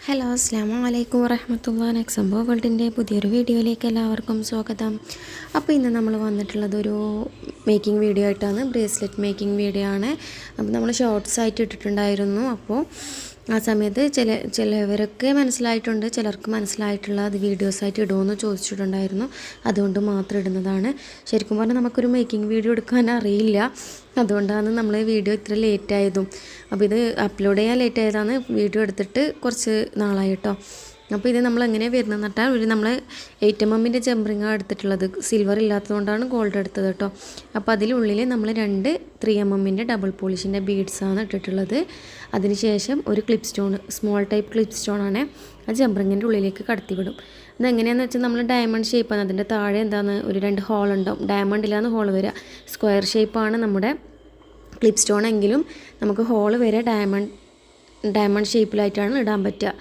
Hello അസ്സാമു അലൈക്കും വറഹ്മത്തുള്ളാഹി. നെക്സംബോ വേൾഡിൻ്റെ പുതിയൊരു വീഡിയോയിലേക്ക് എല്ലാവർക്കും സ്വാഗതം. അപ്പോൾ ഇന്ന് നമ്മൾ വന്നിട്ടുള്ളത് ഒരു മേക്കിംഗ് വീഡിയോ ആയിട്ടാണ്. ബ്രേസ്ലെറ്റ് മേക്കിംഗ് വീഡിയോ ആണ്. അപ്പോൾ നമ്മൾ ഷോർട്സ് ആയിട്ട് ഇട്ടിട്ടുണ്ടായിരുന്നു. അപ്പോൾ ആ സമയത്ത് ചിലവരൊക്കെ മനസ്സിലായിട്ടുണ്ട്, ചിലർക്ക് മനസ്സിലായിട്ടുള്ള അത് വീഡിയോസായിട്ട് ഇടുമെന്ന് ചോദിച്ചിട്ടുണ്ടായിരുന്നു. അതുകൊണ്ട് മാത്രം ഇടുന്നതാണ്. ശരിക്കും പറഞ്ഞാൽ നമുക്കൊരു മേക്കിംഗ് വീഡിയോ എടുക്കാൻ അറിയില്ല, അതുകൊണ്ടാണ് നമ്മൾ വീഡിയോ ഇത്ര ലേറ്റ് ആയതും. അപ്പോൾ ഇത് അപ്ലോഡ് ചെയ്യാൻ ലേറ്റ് ആയതാണ്. വീഡിയോ എടുത്തിട്ട് കുറച്ച് നാളായി കേട്ടോ. അപ്പോൾ ഇത് നമ്മൾ എങ്ങനെയാണ് വരുന്നത് നട്ടാൽ നമ്മൾ 8mm ജംറിങ്ങാണ് എടുത്തിട്ടുള്ളത്. സിൽവർ ഇല്ലാത്തതുകൊണ്ടാണ് ഗോൾഡ് എടുത്തത് കേട്ടോ. അപ്പോൾ അതിലുള്ളിൽ നമ്മൾ 2 3mm ഡബിൾ പോളിഷിൻ്റെ ബീഡ്സാണ് ഇട്ടിട്ടുള്ളത്. അതിനുശേഷം ഒരു clip stone, small type clip സ്റ്റോണാണ്, ആ ജംറിങ്ങിൻ്റെ ഉള്ളിലേക്ക് കടത്തിവിടും. അതെങ്ങനെയാണെന്ന് വെച്ചാൽ നമ്മൾ ഡയമണ്ട് ഷേപ്പാണ്. അതിൻ്റെ താഴെ എന്താണ് ഒരു 2 ഹോൾ ഉണ്ടാവും. ഡയമണ്ടിലാണ് ഹോൾ വരിക. സ്ക്വയർ ഷേപ്പാണ് നമ്മുടെ ക്ലിപ്പ് സ്റ്റോൺ എങ്കിലും നമുക്ക് ഹോൾ വരെ ഡയമണ്ട് ഷേപ്പിലായിട്ടാണ് ഇടാൻ പറ്റുക.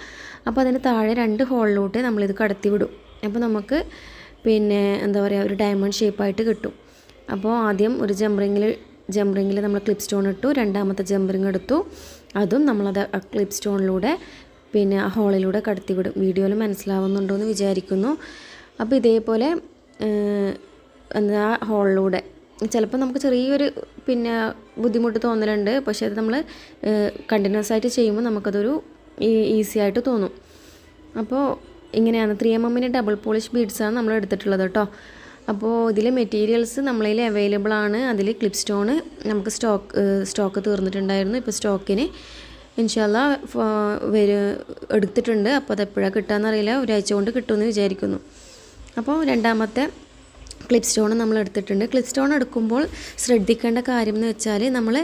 അപ്പോൾ അതിന് താഴെ 2 ഹോളിലോട്ട് നമ്മളിത് കടത്തി വിടും. അപ്പോൾ നമുക്ക് എന്താ പറയുക, ഒരു ഡയമണ്ട് ഷേപ്പായിട്ട് കിട്ടും. അപ്പോൾ ആദ്യം ഒരു ജംറിങ്ങിൽ നമ്മൾ ക്ലിപ്പ് സ്റ്റോൺ ഇട്ടു. രണ്ടാമത്തെ ജംറിങ് എടുത്തു. അതും നമ്മളത് ആ ക്ലിപ്പ് സ്റ്റോണിലൂടെ ആ ഹോളിലൂടെ കടത്തി വിടും. വീഡിയോയിൽ മനസ്സിലാവുന്നുണ്ടോ എന്ന് വിചാരിക്കുന്നു. അപ്പോൾ ഇതേപോലെ എന്താ ഹോളിലൂടെ ചിലപ്പോൾ നമുക്ക് ചെറിയൊരു ബുദ്ധിമുട്ട് തോന്നലുണ്ട്. പക്ഷേ അത് നമ്മൾ കണ്ടിന്യൂസ് ആയിട്ട് ചെയ്യുമ്പോൾ നമുക്കതൊരു ഈസി ആയിട്ട് തോന്നും. അപ്പോൾ ഇങ്ങനെയാണ് 3mm ഡബിൾ പോളിഷ് ബീഡ്സാണ് നമ്മൾ എടുത്തിട്ടുള്ളത് കേട്ടോ. അപ്പോൾ ഇതിൽ മെറ്റീരിയൽസ് നമ്മളതിൽ അവൈലബിൾ ആണ്. അതിൽ ക്ലിപ്പ് സ്റ്റോണ് നമുക്ക് സ്റ്റോക്ക് തീർന്നിട്ടുണ്ടായിരുന്നു. ഇപ്പോൾ സ്റ്റോക്കിന് ഇൻഷാല്ലാ എടുത്തിട്ടുണ്ട്. അപ്പോൾ അതെപ്പോഴാണ് കിട്ടുകയെന്നറിയില്ല. ഒരാഴ്ച കൊണ്ട് കിട്ടുമെന്ന് വിചാരിക്കുന്നു. അപ്പോൾ രണ്ടാമത്തെ ക്ലിപ്പ് സ്റ്റോൺ നമ്മൾ എടുത്തിട്ടുണ്ട്. ക്ലിപ്പ് സ്റ്റോൺ എടുക്കുമ്പോൾ ശ്രദ്ധിക്കേണ്ട കാര്യം എന്ന് വെച്ചാൽ നമ്മൾ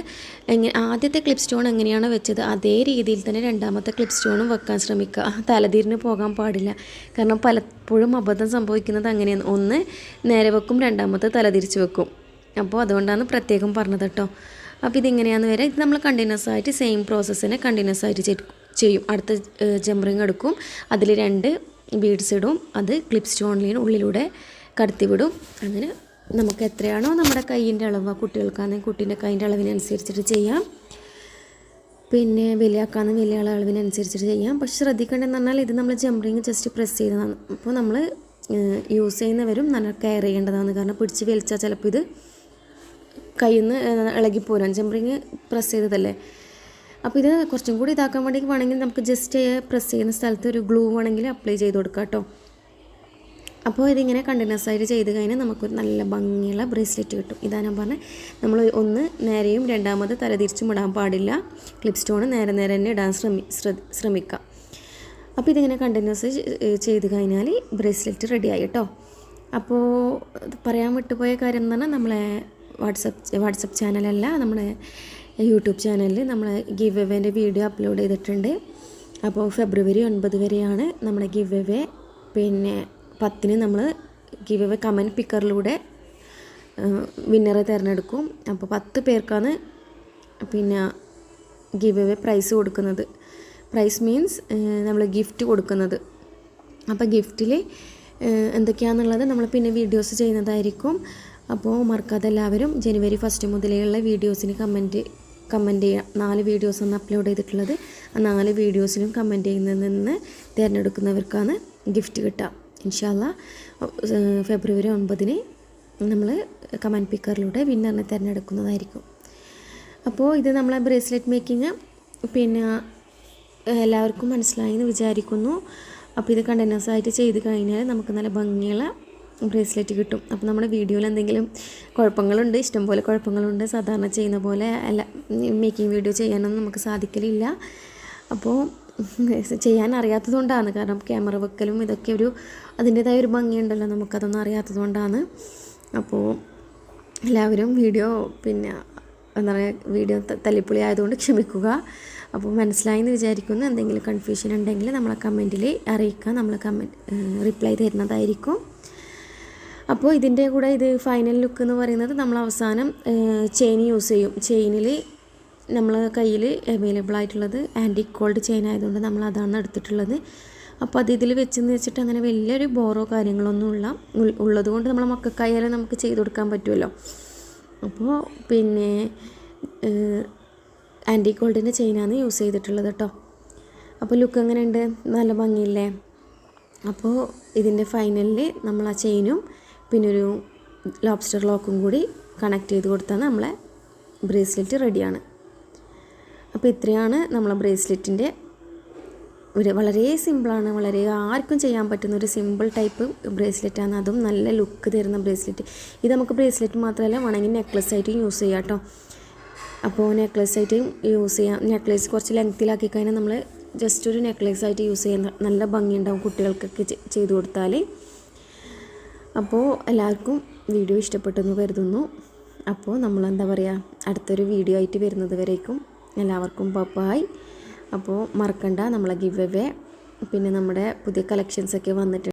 ആദ്യത്തെ ക്ലിപ്പ് സ്റ്റോൺ എങ്ങനെയാണ് വെച്ചത് അതേ രീതിയിൽ തന്നെ രണ്ടാമത്തെ ക്ലിപ്പ് സ്റ്റോണും വെക്കാൻ ശ്രമിക്കുക. തലതിരിഞ്ഞ് പോകാൻ പാടില്ല. കാരണം പലപ്പോഴും അബദ്ധം സംഭവിക്കുന്നത് അങ്ങനെയാണ്. ഒന്ന് നേരെ വെക്കും, രണ്ടാമത്തെ തലതിരിച്ച് വെക്കും. അപ്പോൾ അതുകൊണ്ടാണ് പ്രത്യേകം പറഞ്ഞത് കേട്ടോ. അപ്പോൾ ഇതിങ്ങനെയാണെന്ന് വരെ ഇത് നമ്മൾ കണ്ടിന്യൂസ് ആയിട്ട് സെയിം പ്രോസസ്സിനെ കണ്ടിന്യൂസ് ആയിട്ട് ചെയ്യും. അടുത്ത ജംറിങ് എടുക്കും, അതിൽ 2 ബീഡ്സ് ഇടും, അത് ക്ലിപ്പ് സ്റ്റോണിന് ഉള്ളിലൂടെ കടത്തിവിടും. അങ്ങനെ നമുക്ക് എത്രയാണോ നമ്മുടെ കൈയിൻ്റെ അളവ്, കുട്ടികൾക്കാണെങ്കിൽ കുട്ടീൻ്റെ കൈയിൻ്റെ അളവിനനുസരിച്ചിട്ട് ചെയ്യാം, വലിയ ആക്കാണെങ്കിൽ വലിയ അളവിനനുസരിച്ചിട്ട് ചെയ്യാം. പക്ഷെ ശ്രദ്ധിക്കേണ്ടതെന്ന് പറഞ്ഞാൽ ഇത് നമ്മൾ ജംറിങ് ജസ്റ്റ് പ്രസ് ചെയ്തതാണ്. അപ്പോൾ നമ്മൾ യൂസ് ചെയ്യുന്നവരും നല്ല കെയർ ചെയ്യേണ്ടതാണ്. കാരണം പിടിച്ച് വലിച്ചാൽ ചിലപ്പോൾ ഇത് കയ്യിൽ നിന്ന് ഇളകിപ്പോരാൻ. ജംറിങ് പ്രസ് ചെയ്തതല്ലേ. അപ്പോൾ ഇത് കുറച്ചും കൂടി ഇതാക്കാൻ വേണ്ടി വേണമെങ്കിൽ നമുക്ക് ജസ്റ്റ് പ്രസ് ചെയ്യുന്ന സ്ഥലത്ത് ഒരു ഗ്ലൂ വേണമെങ്കിൽ അപ്ലൈ ചെയ്ത് കൊടുക്കാം കേട്ടോ. അപ്പോൾ ഇതിങ്ങനെ കണ്ടിന്യൂസ് ആയിട്ട് ചെയ്ത് കഴിഞ്ഞാൽ നമുക്കൊരു നല്ല ഭംഗിയുള്ള ബ്രേസ്ലെറ്റ് കിട്ടും. ഇതാ ഞാൻ പറഞ്ഞത്, നമ്മൾ ഒന്ന് നേരെയും രണ്ടാമത് തലതിരിച്ചും ഇടാൻ പാടില്ല. ക്ലിപ്പ് സ്റ്റോൺ നേരെ തന്നെ ഇടാൻ ശ്രമിക്കാം. അപ്പോൾ ഇതിങ്ങനെ കണ്ടിന്യൂസ് ചെയ്ത് കഴിഞ്ഞാൽ ബ്രേസ്ലെറ്റ് റെഡിയായി കേട്ടോ. അപ്പോൾ പറയാൻ വിട്ടുപോയ കാര്യം എന്ന് പറഞ്ഞാൽ നമ്മളെ വാട്സപ്പ് ചാനലല്ല, നമ്മുടെ യൂട്യൂബ് ചാനലിൽ നമ്മൾ ഗിവ് എവേൻ്റെ വീഡിയോ അപ്ലോഡ് ചെയ്തിട്ടുണ്ട്. അപ്പോൾ ഫെബ്രുവരി 9 വരെയാണ് നമ്മുടെ ഗിവ് എവേ. 10-ന് നമ്മൾ ഗിവ് എവേ കമൻറ്റ് പിക്കറിലൂടെ വിന്നറെ തിരഞ്ഞെടുക്കും. അപ്പോൾ 10 പേർക്കാണ് ഗിവ് എവേ പ്രൈസ് കൊടുക്കുന്നത്. പ്രൈസ് മീൻസ് നമ്മൾ ഗിഫ്റ്റ് കൊടുക്കുന്നത്. അപ്പോൾ ഗിഫ്റ്റിൽ എന്തൊക്കെയാണെന്നുള്ളത് നമ്മൾ വീഡിയോസ് ചെയ്യുന്നതായിരിക്കും. അപ്പോൾ മറക്കാതെ എല്ലാവരും ജനുവരി 1 മുതലുള്ള വീഡിയോസിന് കമൻറ്റ് ചെയ്യുക. 4 വീഡിയോസാണ് അപ്ലോഡ് ചെയ്തിട്ടുള്ളത്. ആ 4 വീഡിയോസിനും കമൻറ്റ് ചെയ്യുന്നതിൽ നിന്ന് തിരഞ്ഞെടുക്കുന്നവർക്കാണ് ഗിഫ്റ്റ് കിട്ടുക. ഇൻഷാല്ലാ ഫെബ്രുവരി 9-ന് നമ്മൾ കമൻറ്റ് പിക്കറിലൂടെ വിന്നറിനെ തിരഞ്ഞെടുക്കുന്നതായിരിക്കും. അപ്പോൾ ഇത് നമ്മളെ ബ്രേസ്ലെറ്റ് മേക്കിങ് എല്ലാവർക്കും മനസ്സിലായി എന്ന് വിചാരിക്കുന്നു. അപ്പോൾ ഇത് കണ്ടിന്യൂസ് ആയിട്ട് ചെയ്ത് കഴിഞ്ഞാൽ നമുക്ക് നല്ല ഭംഗിയുള്ള ബ്രേസ്ലെറ്റ് കിട്ടും. അപ്പോൾ നമ്മുടെ വീഡിയോയിൽ എന്തെങ്കിലും കുഴപ്പങ്ങളുണ്ട്, ഇഷ്ടംപോലെ കുഴപ്പങ്ങളുണ്ട്. സാധാരണ ചെയ്യുന്ന പോലെ അല്ല, മേക്കിംഗ് വീഡിയോ ചെയ്യാനൊന്നും നമുക്ക് സാധിക്കലില്ല. അപ്പോൾ ചെയ്യാൻ അറിയാത്തതുകൊണ്ടാണ്. കാരണം ക്യാമറ വെക്കലും ഇതൊക്കെ അതിൻ്റേതായ ഒരു ഭംഗിയുണ്ടല്ലോ, നമുക്കതൊന്നും അറിയാത്തതുകൊണ്ടാണ്. അപ്പോൾ എല്ലാവരും വീഡിയോ എന്താ പറയുക, വീഡിയോ തല്ലിപ്പൊളി ആയതുകൊണ്ട് ക്ഷമിക്കുക. അപ്പോൾ മനസ്സിലായെന്ന് വിചാരിക്കുന്നു. എന്തെങ്കിലും കൺഫ്യൂഷൻ ഉണ്ടെങ്കിൽ നമ്മളെ കമൻറ്റിൽ അറിയിക്കുക. നമ്മൾ റിപ്ലൈ തരുന്നതായിരിക്കും. അപ്പോൾ ഇതിൻ്റെ കൂടെ ഇത് ഫൈനൽ ലുക്ക് എന്ന് പറയുന്നത് നമ്മൾ അവസാനം ചെയിൻ യൂസ് ചെയ്യും. ചെയിനിൽ നമ്മൾ കയ്യിൽ അവൈലബിൾ ആയിട്ടുള്ളത് ആൻറ്റിക് ഗോൾഡ് ചെയിൻ ആയതുകൊണ്ട് നമ്മൾ അതാണ് എടുത്തിട്ടുള്ളത്. അപ്പോൾ അത് ഇതിൽ വെച്ചിട്ട് അങ്ങനെ വലിയൊരു ബോറോ കാര്യങ്ങളൊന്നും ഉള്ളതുകൊണ്ട് നമ്മളെ മക്കൾക്കായാലും നമുക്ക് ചെയ്ത് കൊടുക്കാൻ പറ്റുമല്ലോ. അപ്പോൾ ആൻറ്റിക് ഗോൾഡിൻ്റെ ചെയിനാണ് യൂസ് ചെയ്തിട്ടുള്ളത് കേട്ടോ. അപ്പോൾ ലുക്ക് എങ്ങനെയുണ്ട്? നല്ല ഭംഗിയില്ലേ? അപ്പോൾ ഇതിൻ്റെ ഫൈനലിൽ നമ്മൾ ആ ചെയിനും പിന്നെ ഒരു ലോബ്സ്റ്റർ ലോക്കും കൂടി കണക്ട് ചെയ്ത് കൊടുത്താൽ നമ്മളെ ബ്രേസ്ലെറ്റ് റെഡിയാണ്. അപ്പോൾ ഇത്രയാണ് നമ്മളെ ബ്രേസ്ലെറ്റിൻ്റെ വളരെ സിമ്പിളാണ്, വളരെ ആർക്കും ചെയ്യാൻ പറ്റുന്ന ഒരു സിമ്പിൾ ടൈപ്പ് ബ്രേസ്ലെറ്റാണ്. അതും നല്ല ലുക്ക് തരുന്ന ബ്രേസ്ലെറ്റ്. ഇത് നമുക്ക് ബ്രേസ്ലെറ്റ് മാത്രമല്ല വേണമെങ്കിൽ നെക്ലസ് ആയിട്ടും യൂസ് ചെയ്യാം കേട്ടോ. അപ്പോൾ നെക്ലസ് ആയിട്ട് യൂസ് ചെയ്യാം. നെക്ലസ് കുറച്ച് ലെങ്ത്തിലാക്കി കഴിഞ്ഞാൽ നമ്മൾ ജസ്റ്റ് ഒരു നെക്ലസ് ആയിട്ട് യൂസ് ചെയ്യുന്ന നല്ല ഭംഗിയുണ്ടാവും കുട്ടികൾക്കൊക്കെ ചെയ്ത് കൊടുത്താൽ. അപ്പോൾ എല്ലാവർക്കും വീഡിയോ ഇഷ്ടപ്പെട്ടെന്ന് കരുതുന്നു. അപ്പോൾ നമ്മളെന്താ പറയുക, അടുത്തൊരു വീഡിയോ ആയിട്ട് വരുന്നത് വരേക്കും എല്ലാവർക്കും ബൈ. അപ്പോൾ മറക്കണ്ട നമ്മളെ ഗിവ് അവേ പിന്നെ നമ്മുടെ പുതിയ കളക്ഷൻസൊക്കെ വന്നിട്ടുണ്ട്.